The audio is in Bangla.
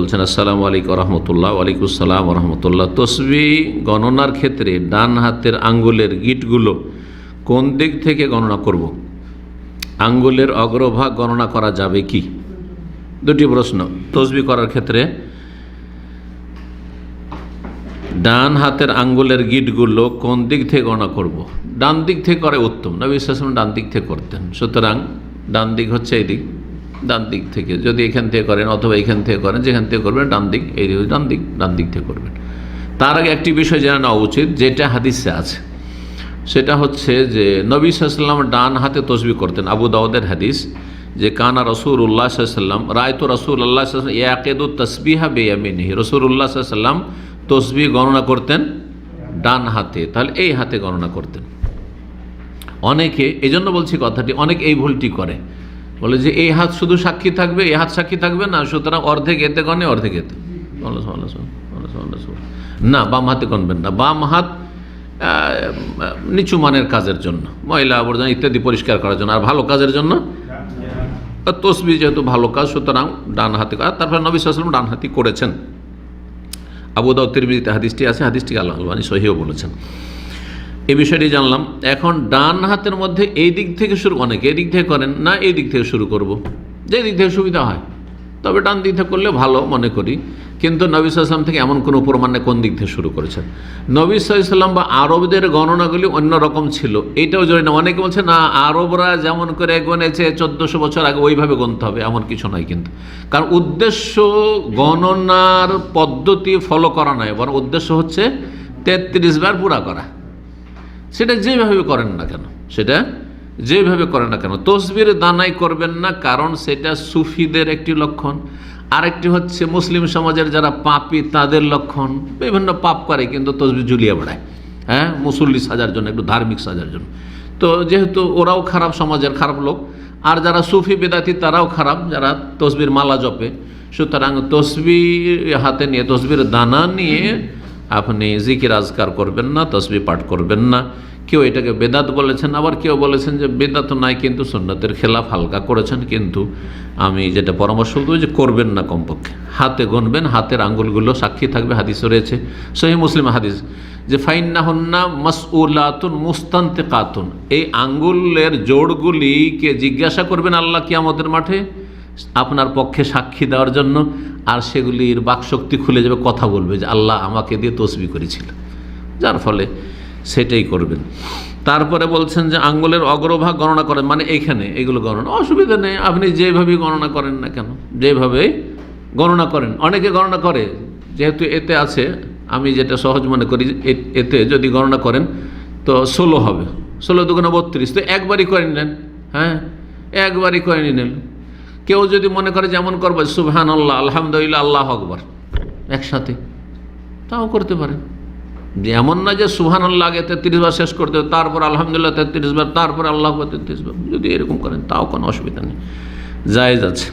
বলছেন আসসালামু আলাইকুম রহমতুল্লাহ। ওয়ালাইকুম আসসালাম রহমতুল্লাহ। তসবিহ গণনার ক্ষেত্রে ডান হাতের আঙ্গুলের গিঁটগুলো কোন দিক থেকে গণনা করব? আঙ্গুলের অগ্রভাগ গণনা করা যাবে কি? দুটি প্রশ্ন। তসবিহ করার ক্ষেত্রে ডান হাতের আঙ্গুলের গিঁটগুলো কোন দিক থেকে গণনা করব? ডান দিক থেকে করে উত্তম। নবী সাল্লাল্লাহু আলাইহি ওয়াসাল্লাম ডান দিক থেকে করতেন, সুতরাং ডান দিক হচ্ছে এই দিক। ডান দিক থেকে যদি এখান থেকে করেন অথবা এখান থেকে করেন, যেখান থেকে করবেন ডান দিক, এই ডান দিক থেকে করবেন। তার আগে একটি বিষয় জেনে নেওয়া উচিত, যেটা হাদিসে আছে, সেটা হচ্ছে যে নবী সাল্লাল্লাহু আলাইহি ওয়াসাল্লাম ডান হাতে তসবিহ করতেন। আবু দাউদের হাদিস, যে কানা রাসূলুল্লাহ সাল্লাল্লাহু আলাইহি ওয়াসাল্লাম রাআইতু রাসূলুল্লাহ সাল্লাল্লাহু আলাইহি ওয়াসাল্লাম ইয়াকিদু তাসবিহা বিয়ামিনিহি। রাসূলুল্লাহ সাল্লাল্লাহু আলাইহি ওয়াসাল্লাম তসবিহ গণনা করতেন ডান হাতে, তাহলে এই হাতে গণনা করতেন। অনেকে, এই জন্য বলছি কথাটি, অনেক এই ভুলটি করে, বলে যে এই হাত শুধু সাক্ষী থাকবে, এই হাত সাক্ষী থাকবে না, সুতরাং অর্ধেক এতে গণে অর্ধেক এতে। না, বাম হাতে গণবেন না। বাম হাত নিচু মানের কাজের জন্য, ময়লা আবর্জনা ইত্যাদি পরিষ্কার করার জন্য, আর ভালো কাজের জন্য তসবিহ যেহেতু ভালো কাজ, সুতরাং ডান হাতে। তারপর নবী সাল্লাল্লাহু আলাইহি ওয়াসাল্লাম ডান হাতি করেছেন। আবু দাউদ তিরমিজিতে হাদিসটি আছে, হাদিসটি আল্লাহ আলবানী সহিহ বলেছেন। এই বিষয়টি জানলাম। এখন ডান হাতের মধ্যে এই দিক থেকে শুরু, অনেকে এই দিক থেকে করেন না, এই দিক থেকে শুরু করব, যে দিক থেকে সুবিধা হয়, তবে ডান দিক থেকে করলে ভালো মনে করি। কিন্তু নবী সাল্লাল্লাহু আলাইহি ওয়াসাল্লাম থেকে এমন কোনো প্রমাণ নেই কোন দিক থেকে শুরু করেছেন। নবী সাল্লাল্লাহু আলাইহি ওয়াসাল্লাম বা আরবদের গণনাগুলি অন্যরকম ছিল, এইটাও জানি না। অনেকে বলছে না, আরবরা যেমন করে গণেছে 1400 বছর আগে, ওইভাবে গণতে হবে, এমন কিছু নয়। কিন্তু কারণ উদ্দেশ্য গণনার পদ্ধতি ফলো করা নয়, বরং উদ্দেশ্য হচ্ছে 33 বার পুরা করা। সেটা যেভাবে করেন না কেন, তসবির দানাই করবেন না, কারণ সেটা সুফিদের একটি লক্ষণ। আরেকটি হচ্ছে মুসলিম সমাজের যারা পাপী তাদের লক্ষণ। বিভিন্ন পাপ করে কিন্তু তসবিহ ঝুলিয়ে বেড়ায়, হ্যাঁ, মুসল্লি সাজার জন্য, একটু ধার্মিক সাজার জন্য। তো যেহেতু ওরাও খারাপ, সমাজের খারাপ লোক, আর যারা সুফি বেদাতি তারাও খারাপ, যারা তসবির মালা জপে। সুতরাং তসবিহ হাতে নিয়ে, তসবির দানা নিয়ে আপনি জিকির আজকার করবেন না, তসবিহ পাঠ করবেন না। কেউ এটাকে বেদাত বলেছেন, আবার কেউ বলেছেন যে বেদাত নাই, কিন্তু সুন্নতের খেলাফ, হালকা করেছেন। কিন্তু আমি যেটা পরামর্শ দেবো যে করবেন না, কমপক্ষে হাতে গণবেন, হাতের আঙ্গুলগুলো সাক্ষী থাকবে। হাদিস রয়েছে সহিহ মুসলিম হাদিস, যে ফাইন্নাহুন্না মাসউলাতুন মুস্তানতিকাতুন, এই আঙ্গুলের জোড়গুলিকে জিজ্ঞাসা করবেন আল্লাহ কিয়ামতের মাঠে আপনার পক্ষে সাক্ষী দেওয়ার জন্য, আর সেগুলির বাকশক্তি খুলে যাবে, কথা বলবে যে আল্লাহ আমাকে দিয়ে তসবিহ করেছিল, যার ফলে সেটাই করবেন। তারপরে বলছেন যে আঙ্গুলের অগ্রভাগ গণনা করেন, মানে এইখানে এগুলো গণনা, অসুবিধা নেই, আপনি যেভাবেই গণনা করেন না কেন, যেভাবে গণনা করেন। অনেকে গণনা করে, যেহেতু এতে আছে, আমি যেটা সহজ মনে করি, এতে যদি গণনা করেন তো 16 হবে, 16 দুগুণে 32, তো একবারই করে নিলেন, হ্যাঁ, একবারই করে নিলেন। কেউ যদি মনে করে যেমন করবে সুবহানাল্লাহ, আলহামদুলিল্লাহ, আল্লাহু আকবার একসাথে, তাও করতে পারেন। যে এমন না যে সুবহানাল্লাহ আগে 33 বার শেষ করতে হবে, তারপর আলহামদুলিল্লাহ 33 বার, তারপর আল্লাহু আকবার 33 বার, যদি এরকম করেন তাও কোনো অসুবিধা নেই, জায়েজ আছে।